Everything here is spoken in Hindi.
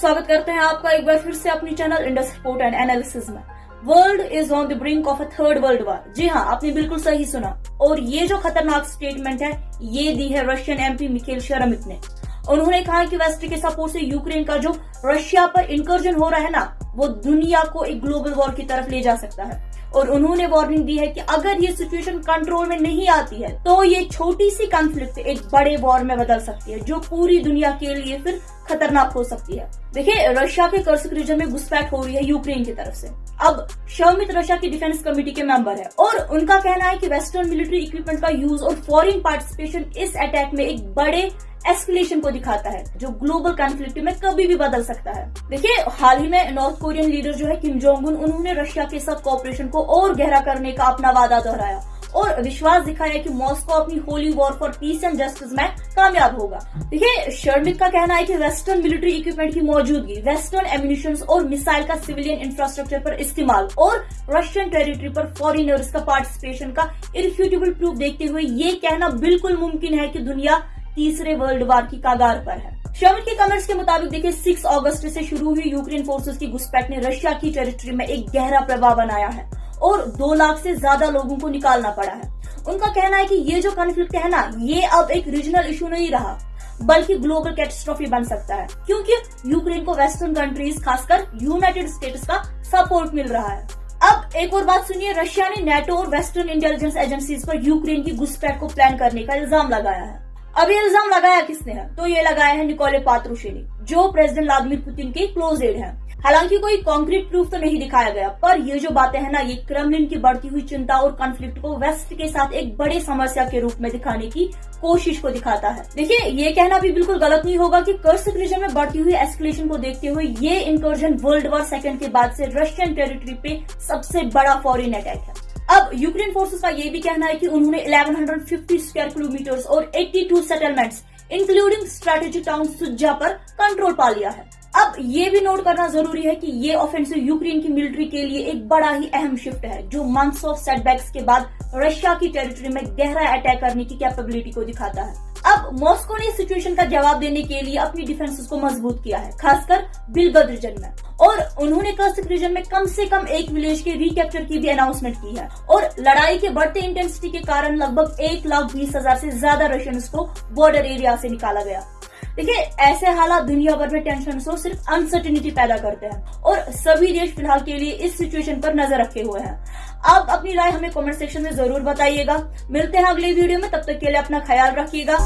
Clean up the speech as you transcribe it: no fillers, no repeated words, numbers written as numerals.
स्वागत करते हैं आपका एक बार फिर से अपनी channel Indus report and analysis में। World is on the brink of a third world war. जी हाँ, आपने बिल्कुल सही सुना। और ये जो खतरनाक स्टेटमेंट है, ये दी है रशियन एमपी मिखेल शेरेमेत ने। उन्होंने कहा कि वेस्ट के सपोर्ट से यूक्रेन का जो रशिया पर इंकर्जन हो रहा है ना, वो दुनिया को एक ग्लोबल वॉर की तरफ ले जा सकता है। और उन्होंने वार्निंग दी है कि अगर ये सिचुएशन कंट्रोल में नहीं आती है तो ये छोटी सी कॉन्फ्लिक्ट एक बड़े वॉर में बदल सकती है, जो पूरी दुनिया के लिए फिर खतरनाक हो सकती है। देखिए, रशिया के कर्स्क रीजन में घुसपैठ हो रही है यूक्रेन की तरफ से। अब शेरेमेत रशिया की डिफेंस कमेटी के मेंबर है और उनका कहना है कि वेस्टर्न मिलिट्री इक्विपमेंट का यूज और फॉरेन पार्टिसिपेशन इस अटैक में एक बड़े एस्केलेशन को दिखाता है, जो ग्लोबल कॉन्फ्लिक्ट में कभी भी बदल सकता है। देखिए, हाल ही में नॉर्थ कोरियन लीडर जो है किम जोंग उन, उन्होंने रशिया के साथ कोऑपरेशन को और गहरा करने का अपना वादा दोहराया और विश्वास दिखाया कि मॉस्को अपनी holy war for piece and justice में कामयाब होगा। देखिए, शेरेमेत का कहना है कि वेस्टर्न मिलिट्री इक्विपमेंट की मौजूदगी, वेस्टर्न एम्यूनिशंस और मिसाइल का सिविलियन इंफ्रास्ट्रक्चर पर इस्तेमाल और रशियन टेरिटरी पर फॉरेनर्स का पार्टिसिपेशन का इररिफ्यूटेबल प्रूफ देखते हुए ये कहना बिल्कुल मुमकिन है कि दुनिया तीसरे वर्ल्ड वॉर की कगार पर है। शेरेमेत के कमेंट्स के मुताबिक देखिए, 6 अगस्त से शुरू हुई यूक्रेन फोर्सेस की घुसपैठ ने रशिया की टेरिटरी में एक गहरा प्रभाव बनाया है और 2 लाख से ज्यादा लोगों को निकालना पड़ा है। उनका कहना है कि ये जो कॉन्फ्लिक्ट है ना, ये अब एक रीजनल इशू नहीं रहा बल्कि ग्लोबल कैटास्ट्रोफी बन सकता है, क्योंकि यूक्रेन को वेस्टर्न कंट्रीज खासकर यूनाइटेड स्टेट्स का सपोर्ट मिल रहा है। अब एक और बात सुनिए, रशिया ने नेटो और वेस्टर्न इंटेलिजेंस एजेंसीज पर यूक्रेन की घुसपैठ को प्लान करने का इल्जाम लगाया है। अब ये इल्जाम लगाया किसने है? तो ये लगाया है निकोले पात्रुशेव, जो प्रेसिडेंट व्लादिमीर पुतिन के क्लोज एड हैं। हालांकि कोई कॉन्क्रीट प्रूफ तो नहीं दिखाया गया, पर ये जो बातें हैं ना, ये क्रेमलिन की बढ़ती हुई चिंता और कॉन्फ्लिक्ट को वेस्ट के साथ एक बड़ी समस्या के रूप में दिखाने की कोशिश को दिखाता है। देखिए, ये कहना भी बिल्कुल गलत नहीं होगा कि कर्स्क रीजन में बढ़ती हुई एस्केलेशन को देखते हुए ये इंकर्जन वर्ल्ड वॉर सेकंड के बाद से रशियन टेरिटरी पे सबसे बड़ा फॉरेन अटैक है। अब यूक्रेन फोर्सेस का ये भी कहना है कि उन्होंने 1150 स्क्वायर किलोमीटर्स और 82 सेटलमेंट्स इंक्लूडिंग स्ट्रेटेजिक टाउन सुज्जा पर कंट्रोल पा लिया है। अब ये भी नोट करना जरूरी है कि ये ऑफेंसिव यूक्रेन की मिलिट्री के लिए एक बड़ा ही अहम शिफ्ट है, जो मंथ्स ऑफ सेटबैक्स के बाद रशिया की टेरिटरी में गहरा अटैक करने की कैपेबिलिटी को दिखाता है। अब मॉस्को ने इस सिचुएशन का जवाब देने के लिए अपनी डिफेंसेस को मजबूत किया है, खासकर बेलग्राद रीजन में, और उन्होंने कर्स्क रीजन में कम से कम एक विलेज के रिकैप्चर की भी अनाउंसमेंट की है। और लड़ाई के बढ़ते इंटेंसिटी के कारण लगभग 1,20,000 से ज्यादा रशियंस को बॉर्डर एरिया से निकाला गया। देखिए, ऐसे हालात दुनिया भर में टेंशन और सिर्फ अनसर्टेनिटी पैदा करते हैं और सभी देश फिलहाल के लिए इस सिचुएशन पर नजर रखे हुए हैं। आप अपनी राय हमें कमेंट सेक्शन में जरूर बताइएगा। मिलते हैं अगले वीडियो में, तब तक के लिए अपना ख्याल रखिएगा।